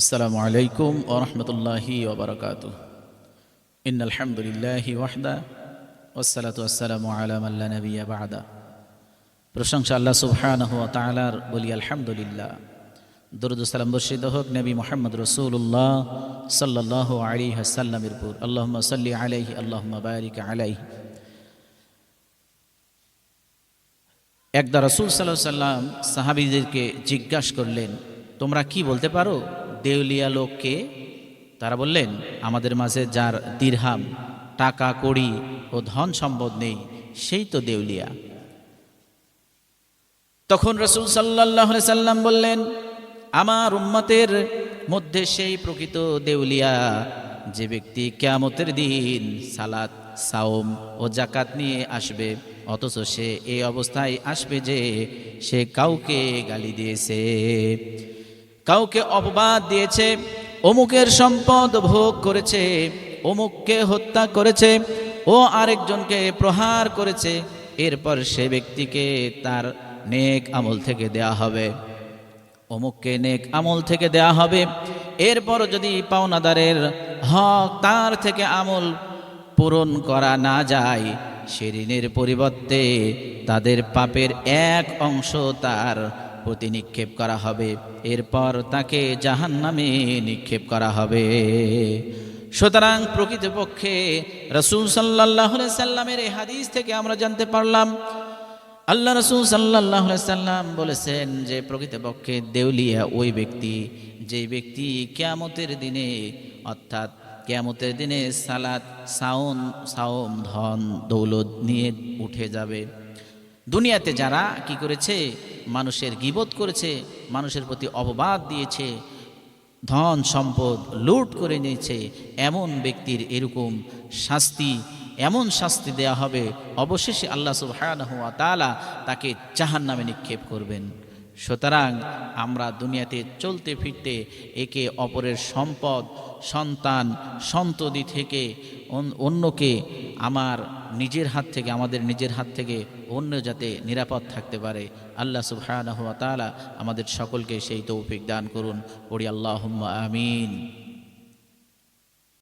আসসালামু আলাইকুম ওয়া রাহমাতুল্লাহি ওয়া বারাকাতুহু। ইন্নাল হামদুলিল্লাহি ওয়াহদা ওয়াসসালাতু ওয়াসসালামু আলা মান লা নাবিয়্যা বা'দা। প্রশংসা আল্লাহ সুবহানাহু ওয়া তাআলার, বলি আলহামদুলিল্লাহ। দরুদ ও সালাম বর্ষিত হোক নবী মুহাম্মদ রাসূলুল্লাহ সাল্লাল্লাহু আলাইহি ওয়াসাল্লামের উপর। আল্লাহুম্মা সাল্লি আলাইহি আল্লাহুম্মা বারিক আলাইহি। একদা রাসূল সাল্লাল্লাহু আলাইহি ওয়াসাল্লাম সাহাবীদেরকে জিজ্ঞাসা করলেন, তোমরা কি বলতে পারো দেউলিয়া লোক কে? তারা বললেন, আমাদের মাঝে যার দিরহাম, টাকা কড়ি ও ধন সম্পদ নেই, সেই তো দেউলিয়া। তখন রাসূল সাল্লাল্লাহু আলাইহি সাল্লাম বললেন, আমার উম্মতের মধ্যে সেই প্রকৃত দেউলিয়া যে ব্যক্তি কিয়ামতের দিন সালাত, সাওম ও যাকাত নিয়ে আসবে, অথচ সে এই অবস্থায় আসবে যে সে কাউকে গালি দিয়েছে, কাউকে অপবাদ দিয়েছে, অমুকের সম্পদ ভোগ করেছে, অমুককে হত্যা করেছে, ও আরেকজনকে প্রহার করেছে। এরপর সে ব্যক্তিকে তার নেক আমল থেকে দেয়া হবে, অমুককে নেক আমল থেকে দেয়া হবে। এরপর যদি পাওনাদারের হক তার থেকে আমল পূরণ করা না যায়, সে ঋণের পরিবর্তে তাদের পাপের এক অংশ তার প্রতি নিক্ষেপ করা হবে, এরপর তাকে জাহান্নামে নিক্ষেপ করা হবে। সুতরাং প্রকৃতপক্ষে রাসূল সাল্লাল্লাহু আলাইহি সাল্লামের এই হাদিস থেকে আমরা জানতে পারলাম, আল্লাহ রাসূল সাল্লাল্লাহু আলাইহি সাল্লাম বলেছেন যে প্রকৃতপক্ষে দেউলিয়া ওই ব্যক্তি, যে ব্যক্তি কিয়ামতের দিনে, অর্থাৎ কিয়ামতের দিনে সালাত, সাওম, ধন দৌলত নিয়ে উঠে যাবে। দুনিয়াতে যারা কি করেছে, মানুষের গীবত করেছে, মানুষের প্রতি অপবাদ দিয়েছে, ধন সম্পদ লুট করে নিয়েছে, এমন ব্যক্তির এরকম শাস্তি, এমন শাস্তি দেয়া হবে, অবশেষে আল্লাহ সুবহানাহু ওয়া তাআলা তাকে জাহান্নামে নিক্ষেপ করবেন। সুতরাং আমরা দুনিয়াতে চলতে ফিরতে একে অপরের সম্পদ, সন্তান, সন্ততি থেকে অন্যকে আমাদের নিজের হাত থেকে অন্য যাতে নিরাপদ থাকতে পারে, আল্লাহ সুবহানাহু ওয়া তাআলা আমাদের সকলকে সেই তৌফিক দান করুন। পড়ি আল্লাহুম্মা আমিন।